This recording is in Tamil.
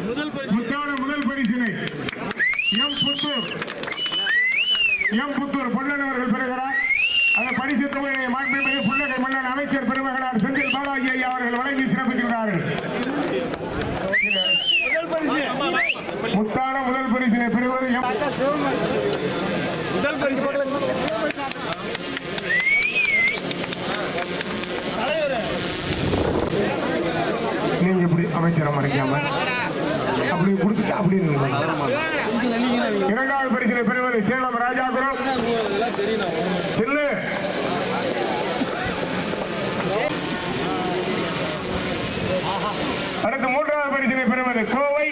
முதல் பரிசினை எம் புத்தூர் பொன்னன் அவர்கள் பெறுகிறார். அந்த பரிசு தொகையை மாண்புமிகு புன்னகை மன்னன் அமைச்சர் பெருமகனார் செந்தில் பாலாஜி ஐயா அவர்கள் வழங்கி சிறப்பிக்கிறார்கள். முத்தான முதல் பரிசினை பெறுவது முதல் பரிசு நீங்க எப்படி அமைச்சரை மறைக்காம அப்படி கொடுத்துட்டு அப்படி இரண்டாவது பரிசினை பெறுவது சேலம் ராஜாபுரம் சில்லு. அடுத்து மூன்றாவது பரிசினை பெறுவது கோவை.